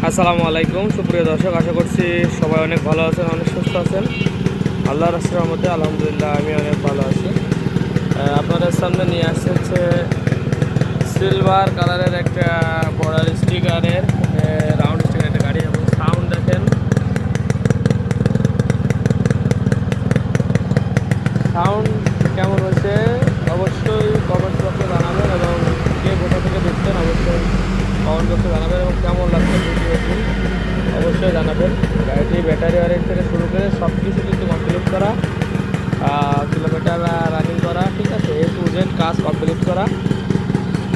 আসসালামু আলাইকুম সুপ্রিয় দর্শক, আশা করছি সবাই অনেক ভালো আছেন, অনেক সুস্থ আছেন। আল্লাহর রহমতে আলহামদুলিল্লাহ আমি অনেক ভালো আছি। আপনাদের সামনে নিয়ে আসছে হচ্ছে সিলভার কালারের একটা বর্ডার স্টিকারের রাউন্ড স্টিকার একটা গাড়ি, এবং সাউন্ড দেখেন, সাউন্ড কেমন হয়েছে অবশ্যই কমেন্ট বক্সে জানাবেন, এবং কে কোথা থেকে দেখছেন অবশ্যই কমেন্ট বক্সে জানাবেন, এবং কেমন লাগছে ভিডিওটি অবশ্যই জানাবেন। গাড়িটি ব্যাটারি ওয়ারেন্ট থেকে শুরু করে সব কিছু কিন্তু কমপ্লিট করা, কিলোমিটার রানিং করা, ঠিক আছে, এ টু জেড কাজ কমপ্লিট করা।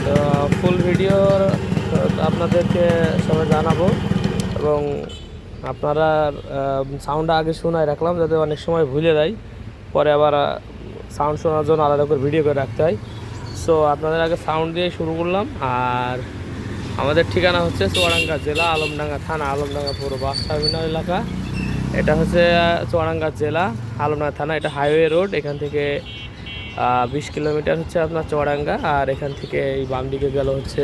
তো ফুল ভিডিও আপনাদেরকে সবাই জানাবো, এবং আপনারা সাউন্ডটা আগে শোনায় রাখলাম যাতে অনেক সময় ভুলে যাই, পরে আবার সাউন্ড শোনার জন্য আলাদা করে ভিডিও করে রাখতে হয়। সো আপনাদের আগে সাউন্ড দিয়ে শুরু করলাম। আর আমাদের ঠিকানা হচ্ছে চুয়াডাঙ্গা জেলা, আলমডাঙ্গা থানা, আলমডাঙ্গা পুরো বাস টার্মিনাল এলাকা। এটা হচ্ছে চুয়াডাঙ্গা জেলা, আলমডাঙ্গা থানা। এটা হাইওয়ে রোড, এখান থেকে 20 কিলোমিটার হচ্ছে আপনার চুয়াডাঙ্গা, আর এখান থেকে এই বাম দিকে গেল হচ্ছে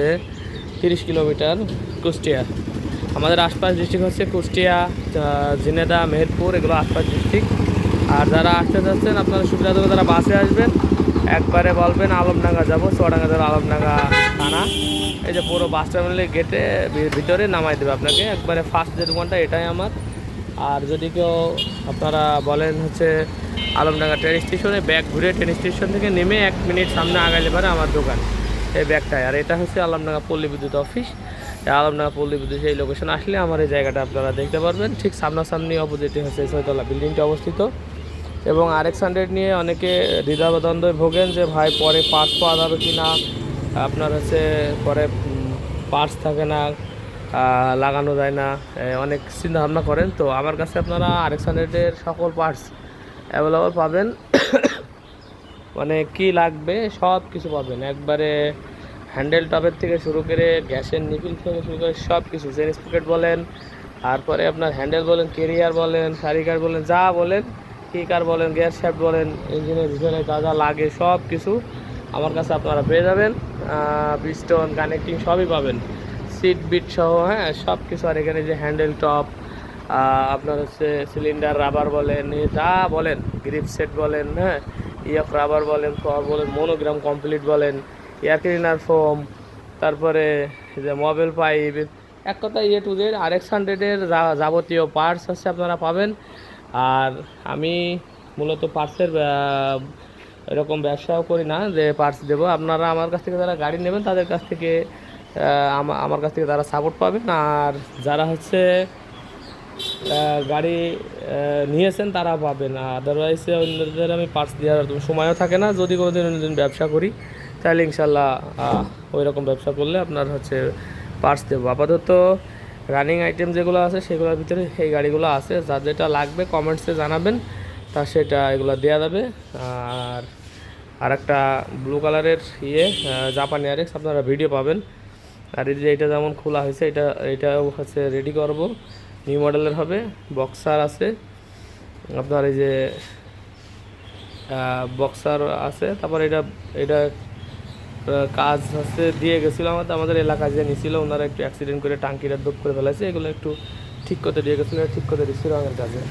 30 কিলোমিটার কুষ্টিয়া। আমাদের আশপাশ ডিস্ট্রিক্ট হচ্ছে কুষ্টিয়া, ঝিনেদা, মেহেরপুর, এগুলো আশপাশ ডিস্ট্রিক্ট। আর যারা আসতে যাচ্ছেন আপনারা সুবিধা দেবে, যারা বাসে আসবেন একবারে বলবেন আলমডাঙ্গা যাবো, চুয়াডাঙ্গা জেলা আলমডাঙ্গা থানা। এই যে পুরো বাস টার্মিনালের গেটে ভিতরে নামাই দেবে আপনাকে, একবারে ফার্স্ট যে দোকানটা এটাই আমার। আর যদি কেউ আপনারা বলেন হচ্ছে আলমডাঙ্গা ট্রেন স্টেশনে, ব্যাগ ঘুরে ট্রেন স্টেশন থেকে নেমে 1 মিনিট সামনে আগাইলে পারে আমার দোকান, এই ব্যাগটায়। আর এটা হচ্ছে আলমডাঙ্গা পল্লী বিদ্যুৎ অফিস। আলমডাঙ্গা পল্লী বিদ্যুৎ এই লোকেশন আসলে আমার এই জায়গাটা আপনারা দেখতে পারবেন। ঠিক সামনাসামনি অপোজিটে হচ্ছে 6তলা বিল্ডিংটা অবস্থিত। এবং RX-100 নিয়ে অনেকে দ্বিধাদ্বন্দ্বে ভোগেন যে ভাই পরে পার্টস পাওয়া যাবে কি না, আপনার হচ্ছে পরে পার্টস থাকে না, লাগানো যায় না, অনেক চিন্তা ভাবনা করেন। তো আমার কাছে আপনারা RX-100-এর সকল পার্টস অ্যাভেলেবল পাবেন। মানে কি লাগবে সব কিছু পাবেন, একবারে হ্যান্ডেল টপের থেকে শুরু করে গ্যাসের নিপিল থেকে শুরু করে সব কিছু, চেন স্প্রকেট বলেন, তারপরে আপনার হ্যান্ডেল বলেন, কেরিয়ার বলেন, সারিকার বলেন, যা বলেন, কিকার বলেন, গ্যাস শ্যাফট বলেন, ইঞ্জিনের ভিতরে যা যা লাগে সব কিছু আমার কাছে আপনারা পেয়ে যাবেন। পিস্টন কানেক্টিং সবই পাবেন, সিট বিট সহ, হ্যাঁ সব কিছু। আর এখানে যে হ্যান্ডেল টপ, আপনার হচ্ছে সিলিন্ডার রাবার বলেন, যা বলেন, গ্রিপ সেট বলেন, হ্যাঁ ইএফ রাবার বলেন, কভার বলেন, মোনোগ্রাম কমপ্লিট বলেন, এয়ার ক্লিনার ফোম, তারপরে যে মোবাইল পাইপ, এক কথা এ টু জেড RX-100-এর যাবতীয় পার্টস হচ্ছে আপনারা পাবেন। আর আমি মূলত পার্টসের এরকম ব্যবসাও করি না যে পার্টস দেবো। আপনারা আমার কাছ থেকে যারা গাড়ি নেবেন তাদের কাছ থেকে আমার কাছ থেকে তারা সাপোর্ট পাবেন। আর যারা হচ্ছে গাড়ি নিয়েছেন তারা পাবেন, আদারওয়াইজ অন্যদের আমি পার্টস দেওয়ার সময়ও থাকে না। যদি কোনো দিন অন্যদিন ব্যবসা করি তাহলে ইনশাল্লাহ ওই রকম ব্যবসা করলে আপনার হচ্ছে পার্টস দেবো। আপাতত রানিং আইটেম যেগুলো আছে সেগুলোর ভিতরে এই গাড়িগুলো আছে, যার যেটা লাগবে কমেন্টসে জানাবেন, তা সেটা এগুলো দেওয়া যাবে। আর একটা ব্লু কালারের জাপানি RX আপনারা ভিডিও পাবেন। আর এই যে এটা যেমন খোলা হয়েছে, এটাও হচ্ছে রেডি করব, নিউ মডেলের হবে, বক্সার আছে আপনার, এই যে বক্সার আছে। তারপর এটা এটা কাজ হচ্ছে দিয়ে গেছিলো আমাদের এলাকায় যে নিছিল, ওনারা একটু অ্যাক্সিডেন্ট করে টাঙ্কিটা ডুব করে ফেলেছে, এগুলো একটু ঠিক করতে দিয়ে গেছিলো, ঠিক করে দিচ্ছিল রঙের কাজে।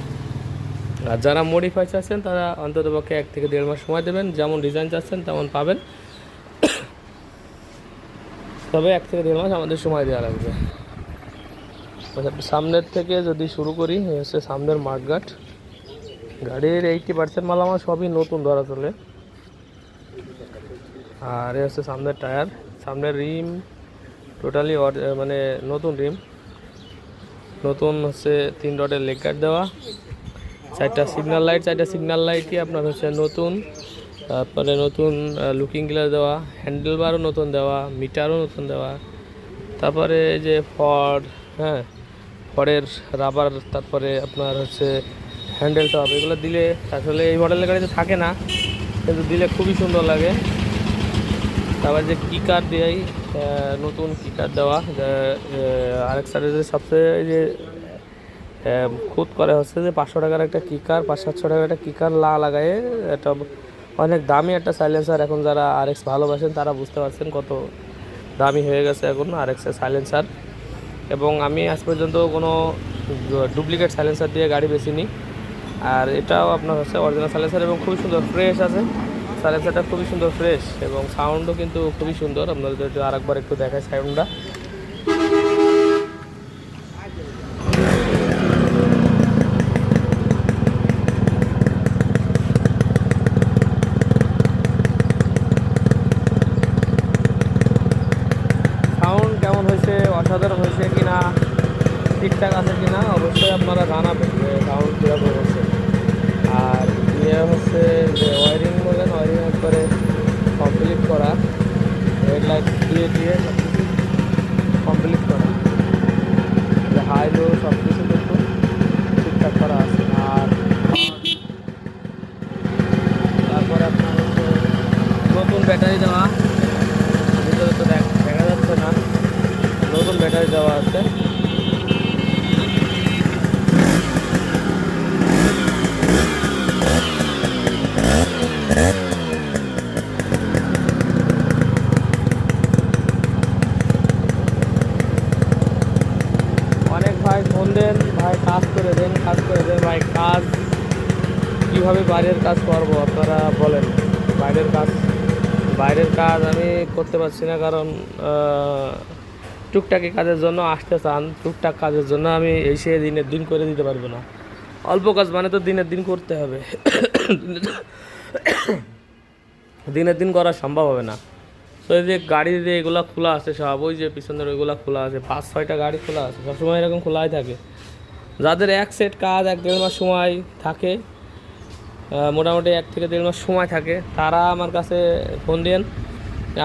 আর যারা মডিফাই চাচ্ছেন তারা অন্ততপক্ষে 1 থেকে 1.5 মাস সময় দেবেন, যেমন ডিজাইন চাচ্ছেন তেমন পাবেন, তবে 1 থেকে 1.5 মাস আমাদের সময় দেওয়া লাগবে। সামনের থেকে যদি শুরু করি, হচ্ছে সামনের মাঠঘাট, গাড়ির 80% মালামাল সবই নতুন ধরা চলে। আর হচ্ছে সামনের টায়ার, সামনের রিম টোটালি মানে নতুন রিম, নতুন হচ্ছে 3 ডটের লেগ গার্ড দেওয়া, 4টা সিগন্যাল লাইট, 4টা সিগন্যাল লাইটই আপনার হচ্ছে নতুন। তারপরে নতুন লুকিং গ্লাস দেওয়া, হ্যান্ডেল বারও নতুন দেওয়া, মিটারও নতুন দেওয়া। তারপরে যে হ্যাঁ ফড়ের রাবার, তারপরে আপনার হচ্ছে হ্যান্ডেল টপ, এগুলো দিলে আসলে এই মডেলের গাড়িতে থাকে না, কিন্তু দিলে খুবই সুন্দর লাগে। তারপর যে কিকার দেয়, নতুন কিকার দেওয়া, RX-100-এর সবচেয়ে যে খুদ করে হচ্ছে যে 500 টাকার একটা কিকার, 500-700 টাকার একটা কিকার লাগায়ে, এটা অনেক দামি একটা সাইলেন্সার। এখন যারা RX ভালোবাসেন তারা বুঝতে পারছেন কত দামি হয়ে গেছে এখন RX-এর সাইলেন্সার। এবং আমি আজ পর্যন্ত কোনো ডুপ্লিকেট সাইলেন্সার দিয়ে গাড়ি বেচিনি। আর এটাও আপনার হচ্ছে অরিজিনাল সাইলেন্সার এবং খুবই সুন্দর ফ্রেশ আছে। সাইলেন্সারটা খুবই সুন্দর ফ্রেশ এবং সাউন্ডও কিন্তু খুবই সুন্দর। আপনাদের যদি আরেকবার একটু দেখায় সাউন্ডটা, সাউন্ড কেমন হয়েছে, অসাধারণ হয়েছে কিনা, ঠিকঠাক আছে কিনা অবশ্যই আপনারা জানাবেন যে সাউন্ড কীরকম হচ্ছে। আর ইয়ে হচ্ছে যে ওয়ারিং বলেন, ওয়ারিং একবারে কমপ্লিট করা, হেডলাইট দিয়ে দিয়ে সব কিছু কমপ্লিট করা, হাই লো সব কিছু কিন্তু ঠিকঠাক করা আছে। আর তারপরে আপনার হচ্ছে নতুন ব্যাটারি দেওয়া, ভিতরে তো দেখা যাচ্ছে না, নতুন ব্যাটারি দেওয়া আছে। অনেক ভাই ফোন দেন, ভাই কাজ করে দেন, কাজ করে দেন। ভাই কাজ কীভাবে বাইরের কাজ করবো আপনারা বলেন। বাইরের কাজ আমি করতে পারছি না, কারণ টুকটাকি কাজের জন্য আসতে চান, টুকটাক কাজের জন্য আমি এসে দিনের দিন করে দিতে পারবো না। অল্প কাজ মানে তো দিনের দিন করতে হবে, দিনের দিন করা সম্ভব হবে না। তো এই যে গাড়ি যে এগুলো খোলা আছে সব, ওই যে পিছনের ওইগুলো খোলা আছে, 5-6টা গাড়ি খোলা আছে, সবসময় এরকম খোলাই থাকে। যাদের এক সেট কাজ 1-1.5 মাস সময় থাকে, মোটামুটি 1 থেকে 1.5 মাস সময় থাকে, তারা আমার কাছে ফোন দেন।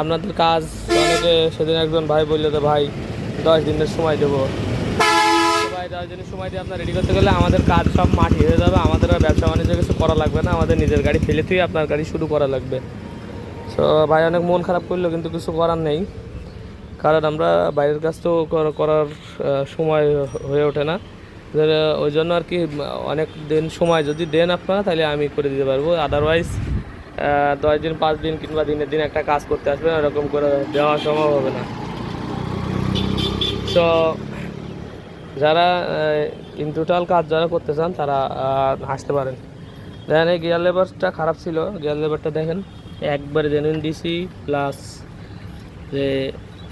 আপনাদের কাজ অনেকে, সেদিন একজন ভাই বললো তো ভাই 10 দিনের সময় দেবো। ভাই 10 দিনের সময় দিয়ে আপনার রেডি করতে গেলে আমাদের কাজ সব মাটি হয়ে যাবে, আমাদের আর ব্যবসা বাণিজ্য কিছু করা লাগবে না, আমাদের নিজের গাড়ি ফেলে তুই আপনার গাড়ি শুরু করা লাগবে। তো ভাই অনেক মন খারাপ করলো, কিন্তু কিছু করার নেই, কারণ আমরা বাইরের কাজ তো করার সময় হয়ে ওঠে না। ওই জন্য আর কি অনেক দিন সময় যদি দেন আপনারা, তাহলে আমি করে দিতে পারবো। আদারওয়াইজ 10 দিন 5 দিন কিংবা দিনের দিন একটা কাজ করতে আসবেন, এরকম করে দেওয়া সম্ভব হবে না। তো যারা ইন টোটাল কাজ যারা করতে চান তারা আসতে পারেন। দেখেন এই গিয়ার লেবারটা খারাপ ছিল, গিয়ার লেবারটা দেখেন একবারে জেনুইন ডিসি প্লাস যে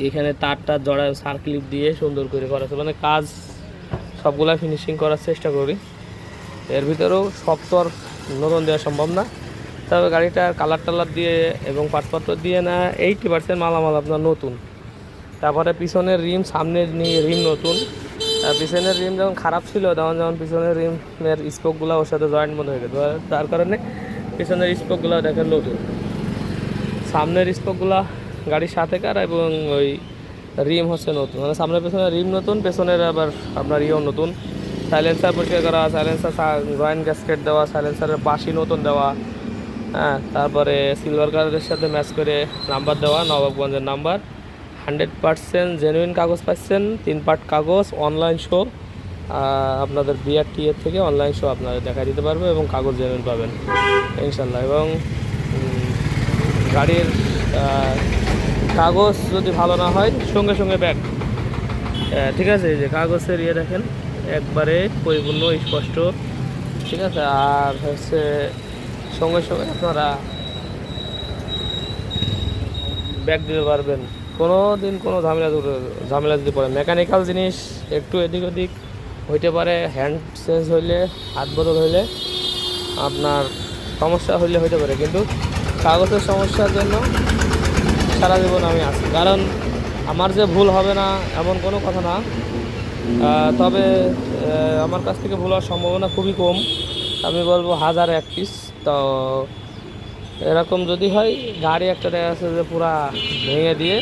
এখানে তারটা জড়ায় সার্কিট দিয়ে সুন্দর করে করা আছে, মানে কাজ সবগুলা ফিনিশিং করার চেষ্টা করি। এর ভিতরেও সব তো আর নতুন দেওয়া সম্ভব না, তবে গাড়িটার কালার টালার দিয়ে এবং পাটপত্র দিয়ে না 80% মালামাল আপনার নতুন। তারপরে পিছনের রিম, সামনের রিম নতুন। পিছনের রিম যখন খারাপ ছিল যেমন পিছনের রিমের স্পোকগুলো ওর সাথে জয়েন্ট মতো হয়ে গেছে, তার কারণে পিছনের স্পোকগুলো দেখেন নতুন। সামনের স্পোকগুলো গাড়ির সাথে কার এবং ওই রিম হচ্ছে নতুন, মানে সামনের পেছনের রিম নতুন, পেছনের আবার আপনার ইয়েও নতুন। সাইলেন্সার পরিষ্কার করা, সাইলেন্সার জয়েন্ট গ্যাসকেট দেওয়া, সাইলেন্সারের বাঁশি নতুন দেওয়া, হ্যাঁ। তারপরে সিলভার কালারের সাথে ম্যাচ করে নাম্বার দেওয়া, নবাবগঞ্জের নাম্বার। 100% জেনুইন কাগজ পাচ্ছেন, 3 পার্ট কাগজ, অনলাইন শো। আপনাদের বিআরটিএ থেকে অনলাইন শো আপনাদের দেখা দিতে পারবে এবং কাগজ জেনুইন পাবেন ইনশাল্লাহ। এবং গাড়ির কাগজ যদি ভালো না হয় সঙ্গে সঙ্গে ব্যাক, ঠিক আছে। এই যে কাগজের ইয়ে দেখেন একবারে পরিপূর্ণ স্পষ্ট, ঠিক আছে। আর হচ্ছে সঙ্গে সঙ্গে আপনারা ব্যাক দিতে পারবেন, কোনো দিন কোনো ঝামেলা যদি পড়ে। মেকানিক্যাল জিনিস একটু এদিক ওদিক হইতে পারে, হ্যান্ড চেঞ্জ হইলে, হাত বদল হইলে আপনার সমস্যা হইতে পারে, কিন্তু কাগজের সমস্যার জন্য সারা জীবন আমি আছি। কারণ আমার যে ভুল হবে না এমন কোনো কথা না, তবে আমার কাছ থেকে ভুল হওয়ার সম্ভাবনা খুবই কম, আমি বলবো 1000-1 পিস। তো এরকম যদি হয়, গাড়ি একটা দেখা যাচ্ছে যে পুরা ভেঙে দিয়ে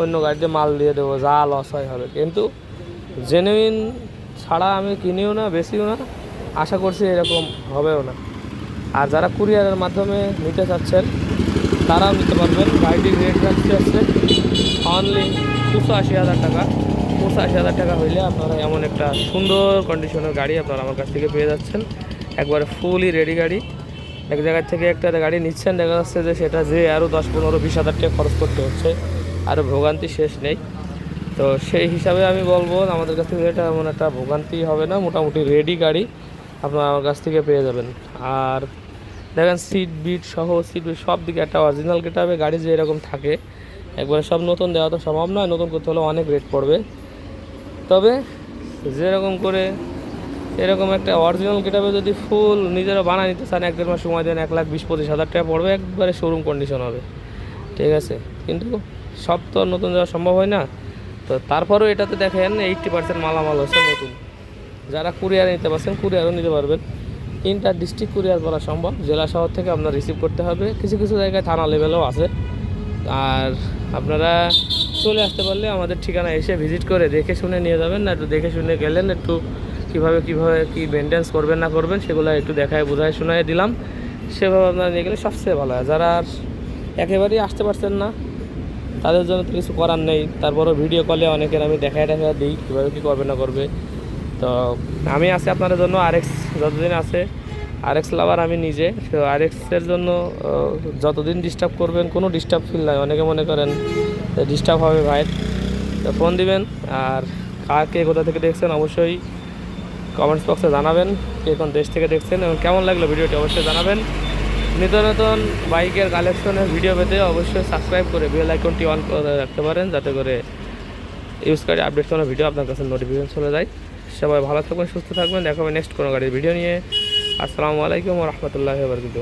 অন্য গাড়িতে মাল দিয়ে দেবো, যা লস হয় হবে। কিন্তু জেনুইন ছাড়া আমি কিনিও না, বেশিও না, আশা করছি এরকম হবেও না। আর যারা কুরিয়ারের মাধ্যমে নিতে চাচ্ছেন তারাও নিতে পারবেন। গাড়িটির রেট যাচ্ছে অনলি 85,000 টাকা। 85,000 টাকা হইলে আপনারা এমন একটা সুন্দর কন্ডিশনের গাড়ি আপনারা আমার কাছ থেকে পেয়ে যাচ্ছেন, একবারে ফুলি রেডি গাড়ি। এক জায়গায় থেকে একটা গাড়ি নিচ্ছেন, দেখা যাচ্ছে যে সেটা যে আরও 10-15-20 হাজার টাকা খরচ করতে হচ্ছে, আরও ভোগান্তি শেষ নেই। তো সেই হিসাবে আমি বলবো আমাদের কাছ থেকে এটা এমন একটা ভোগান্তি হবে না, মোটামুটি রেডি গাড়ি আপনারা আমার কাছ থেকে পেয়ে যাবেন। আর দেখেন সিট বিট সহ সিট বিট সব দিকে একটা অরিজিনাল গেটআপে গাড়ি যে এরকম থাকে, একবারে সব নতুন দেওয়া তো সম্ভব নয়, নতুন করতে হলে অনেক রেট পড়বে। তবে যেরকম করে এরকম একটা অরিজিনাল গেটআপে যদি ফুল নিজেরা বানিয়ে নিতে চান, 1-1.5 মাস সময় দেন, 1,20,25,000 টাকা পড়বে, একবারে শোরুম কন্ডিশন হবে, ঠিক আছে। কিন্তু সব তো নতুন দেওয়া সম্ভব হয় না। তো তারপরেও এটাতে দেখেন 80% মালামাল হচ্ছে নতুন। যারা কুরিয়ার নিতে পারছেন কুরিয়ারও নিতে পারবেন, ইন্টার ডিস্ট্রিক্ট কুরিয়ার করা সম্ভব, জেলা শহর থেকে আপনার রিসিভ করতে হবে, কিছু কিছু জায়গায় থানা লেভেলও আছে। আর আপনারা চলে আসতে পারলে আমাদের ঠিকানা এসে ভিজিট করে দেখে শুনে নিয়ে যাবেন, না একটু দেখে শুনে গেলেন, একটু কীভাবে কী মেনটেন্স করবেন না করবেন সেগুলো একটু দেখায় বোঝায় শোনায় দিলাম, সেভাবে আপনারা নিয়ে গেলে সবচেয়ে ভালো হয়। যারা আর একেবারেই আসতে পারছেন না তাদের জন্য তো কিছু করার নেই, তারপরও ভিডিও কলে অনেকের আমি দেখায় দিই কীভাবে কী করবে না করবে। তো আমি আছি আপনাদের জন্য, আরএক্স যতদিন আছে, আরএক্স লাভার আমি নিজে, তো আরএক্সের জন্য যতদিন ডিস্টার্ব করবেন কোনো ডিস্টার্ব ফিল নাই। অনেকে মনে করেন ডিস্টার্ব হবে ভাই, তো ফোন দিবেন। আর কে কোথা থেকে দেখছেন অবশ্যই কমেন্টস বক্সে জানাবেন, কে কোন দেশ থেকে দেখছেন এবং কেমন লাগলো ভিডিওটি অবশ্যই জানাবেন। নিত্য নতুন বাইকের কালেকশনের ভিডিও পেতে অবশ্যই সাবস্ক্রাইব করে বেল আইকনটি অন করে রাখতে পারেন, যাতে করে ইউজ করে আপডেট কোনো ভিডিও আপনার কাছে নোটিফিকেশন চলে যায়। সবাই ভালো থাকবেন, সুস্থ থাকবেন, দেখা হবে নেক্সট কোনো গাড়ির ভিডিও নিয়ে। আসসালামু আলাইকুম ওয়া রাহমাতুল্লাহি ওয়া বারাকাতুহু।